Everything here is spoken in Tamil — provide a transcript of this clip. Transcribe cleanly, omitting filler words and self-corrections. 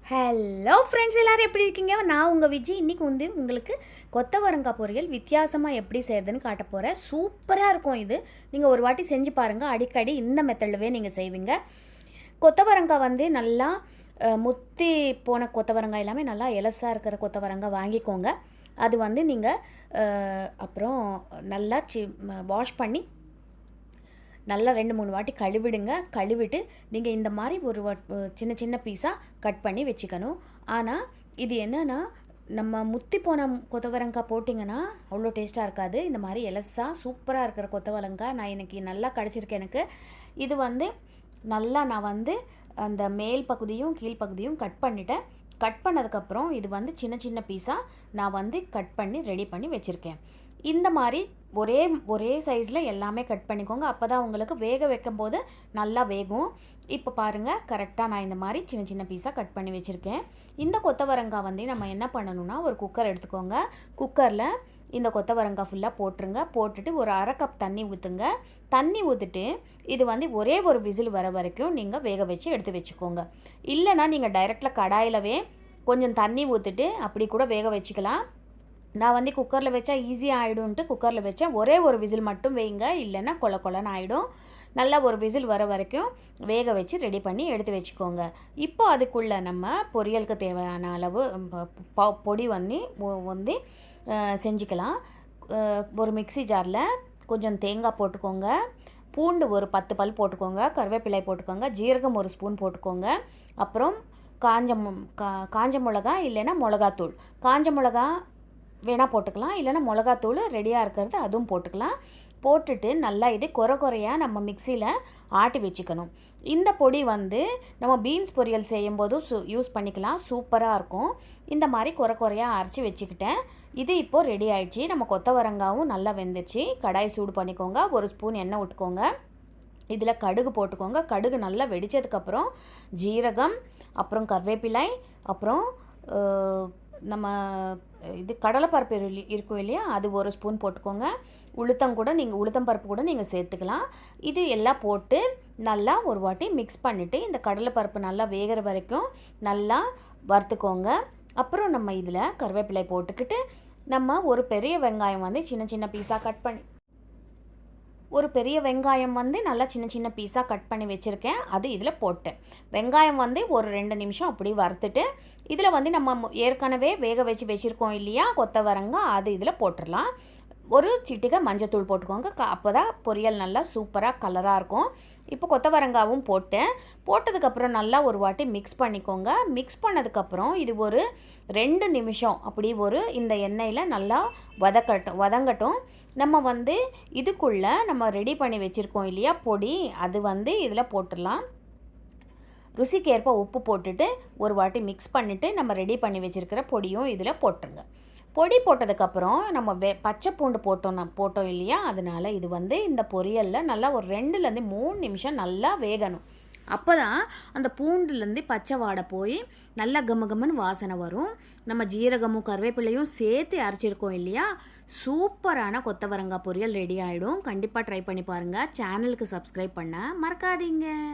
ஹலோ ஃப்ரெண்ட்ஸ், எல்லோரும் எப்படி இருக்கீங்க? நான் உங்கள் விஜய். இன்றைக்கி உங்களுக்கு கொத்தவரங்காய் பொரியல் வித்தியாசமாக எப்படி செய்கிறதுன்னு காட்ட போகிறேன். சூப்பராக இருக்கும் இது. நீங்கள் ஒரு வாட்டி செஞ்சு பாருங்கள். அடிக்கடி இந்த மெத்தட்லவே நீங்கள் செய்வீங்க. கொத்தவரங்காய் நல்லா முத்தி போன கொத்தவரங்காய் எல்லாமே நல்லா எலசாக இருக்கிற கொத்தவரங்காய் வாங்கிக்கோங்க. அது நீங்கள் அப்புறம் நல்லா வாஷ் பண்ணி நல்லா 2-3 வாட்டி கழுவிடுங்க. கழுவிட்டு நீங்கள் இந்த மாதிரி ஒரு சின்ன சின்ன பீஸாக கட் பண்ணி வச்சுக்கணும். ஆனால் இது என்னென்னா, நம்ம முத்தி போன கொத்தவரங்காய் போட்டிங்கன்னா அவ்வளோ டேஸ்ட்டாக இருக்காது. இந்த மாதிரி எலசாக சூப்பராக இருக்கிற கொத்தவரங்காய் நான் இன்றைக்கி நல்லா கிடச்சிருக்கேன் எனக்கு. இது நல்லா நான் அந்த மேல் பகுதியும் கீழ் பகுதியும் கட் பண்ணிட்டேன். கட் பண்ணதுக்கப்புறம் இது சின்ன சின்ன பீஸாக நான் கட் பண்ணி ரெடி பண்ணி வச்சுருக்கேன். இந்த மாதிரி ஒரே சைஸில் எல்லாமே கட் பண்ணிக்கோங்க. அப்போ தான் உங்களுக்கு வேக வைக்கும் போது நல்லா வேகும். இப்போ பாருங்கள், கரெக்டாக நான் இந்த மாதிரி சின்ன சின்ன பீஸாக கட் பண்ணி வச்சுருக்கேன். இந்த கொத்தவரங்காய் நம்ம என்ன பண்ணணும்னா, ஒரு குக்கர் எடுத்துக்கோங்க. குக்கரில் இந்த கொத்தவரங்காய் ஃபுல்லாக போட்டுருங்க. போட்டுட்டு ஒரு 1/2 கப் தண்ணி ஊற்றுங்க. தண்ணி ஊற்றிட்டு இது ஒரே ஒரு விசில் வர வரைக்கும் நீங்கள் வேக வச்சு எடுத்து வச்சுக்கோங்க. இல்லைனா நீங்கள் டைரெக்டில் கடாயிலவே கொஞ்சம் தண்ணி ஊற்றிட்டு அப்படி கூட வேக வச்சுக்கலாம். நான் குக்கரில் வச்சா ஈஸியாக ஆகிடும்ன்ட்டு குக்கரில் வச்சேன். ஒரே ஒரு விசில் மட்டும் வைங்க, இல்லைன்னா கொலன்னு ஆகிடும். நல்லா ஒரு விசில் வர வரைக்கும் வேக வச்சு ரெடி பண்ணி எடுத்து வச்சுக்கோங்க. இப்போ அதுக்குள்ளே நம்ம பொரியலுக்கு தேவையான அளவு பொடி செஞ்சுக்கலாம். ஒரு மிக்ஸி ஜாரில் கொஞ்சம் தேங்காய் போட்டுக்கோங்க. பூண்டு ஒரு 10 பல் போட்டுக்கோங்க. கருவேப்பிலை போட்டுக்கோங்க. ஜீரகம் ஒரு ஸ்பூன் போட்டுக்கோங்க. அப்புறம் காஞ்ச மிளகா இல்லைன்னா மிளகாத்தூள். காஞ்ச மிளகா வேணால் போட்டுக்கலாம், இல்லைன்னா மிளகாத்தூள் ரெடியாக இருக்கிறது அதுவும் போட்டுக்கலாம். போட்டுட்டு நல்லா இது குறையாக நம்ம மிக்சியில் ஆட்டி வச்சுக்கணும். இந்த பொடி நம்ம பீன்ஸ் பொரியல் செய்யும்போதும் யூஸ் பண்ணிக்கலாம். சூப்பராக இருக்கும். இந்த மாதிரி குறையாக அரைச்சி வச்சுக்கிட்டேன். இது இப்போது ரெடி ஆகிடுச்சு. நம்ம கொத்தவரங்காவும் நல்லா வெந்துச்சு. கடாய் சூடு பண்ணிக்கோங்க. 1 ஸ்பூன் எண்ணெய் விட்டுக்கோங்க. இதில் கடுகு போட்டுக்கோங்க. கடுகு நல்லா வெடித்ததுக்கப்புறம் ஜீரகம், அப்புறம் கருவேப்பிலை, அப்புறம் நம்ம கடலைப்பருப்பு இருக்கும் இல்லையா, அது 1 ஸ்பூன் போட்டுக்கோங்க. உளுத்தம் பருப்பு கூட நீங்கள் சேர்த்துக்கலாம். இது எல்லாம் போட்டு நல்லா ஒரு வாட்டி மிக்ஸ் பண்ணிவிட்டு இந்த கடலைப்பருப்பு நல்லா வேகிற வரைக்கும் நல்லா வறுத்துக்கோங்க. அப்புறம் நம்ம இதில் கருவேப்பிலை போட்டுக்கிட்டு நம்ம ஒரு பெரிய வெங்காயம் சின்ன சின்ன பீஸாக கட் பண்ணி நல்லா சின்ன சின்ன பீஸாக கட் பண்ணி வச்சுருக்கேன். அது இதில் போட்டேன். வெங்காயம் ஒரு 2 நிமிஷம் அப்படி வறுத்துட்டு இதில் நம்ம ஏற்கனவே வேக வச்சுருக்கோம் இல்லையா கொத்தவரங்காய், அது இதில் போட்டுடலாம். ஒரு சிட்டிகை மஞ்சத்தூள் போட்டுக்கோங்க. அப்போ தான் பொரியல் நல்லா சூப்பராக கலராக இருக்கும். இப்போ கொத்தவரங்காவும் போட்டதுக்கப்புறம் நல்லா ஒரு வாட்டி மிக்ஸ் பண்ணிக்கோங்க. மிக்ஸ் பண்ணதுக்கப்புறம் இது ஒரு 2 நிமிஷம் அப்படி இந்த எண்ணெயில் நல்லா வதங்கட்டும். நம்ம இதுக்குள்ளே நம்ம ரெடி பண்ணி வச்சுருக்கோம் இல்லையா பொடி, அது இதில் போட்டுடலாம். ருசிக்கேற்ப உப்பு போட்டுட்டு ஒரு வாட்டி மிக்ஸ் பண்ணிவிட்டு நம்ம ரெடி பண்ணி வச்சுருக்கிற பொடியும் இதில் போட்டுருங்க. பொடி போட்டதுக்கப்புறம் நம்ம பச்சை பூண்டு போட்டோம் இல்லையா, அதனால் இது இந்த பொரியலில் நல்லா ஒரு 2-3 நிமிஷம் நல்லா வேகணும். அப்போ தான் அந்த பூண்டுலேருந்து பச்சை வாடை போய் நல்லா கமகமன்னு வாசனை வரும். நம்ம ஜீரகமும் கருவேப்பிலையும் சேர்த்து அரைச்சிருக்கோம் இல்லையா, சூப்பரான கொத்தவரங்காய் பொரியல் ரெடி ஆகிடும். கண்டிப்பாக ட்ரை பண்ணி பாருங்கள். சேனலுக்கு சப்ஸ்கிரைப் பண்ண மறக்காதீங்க.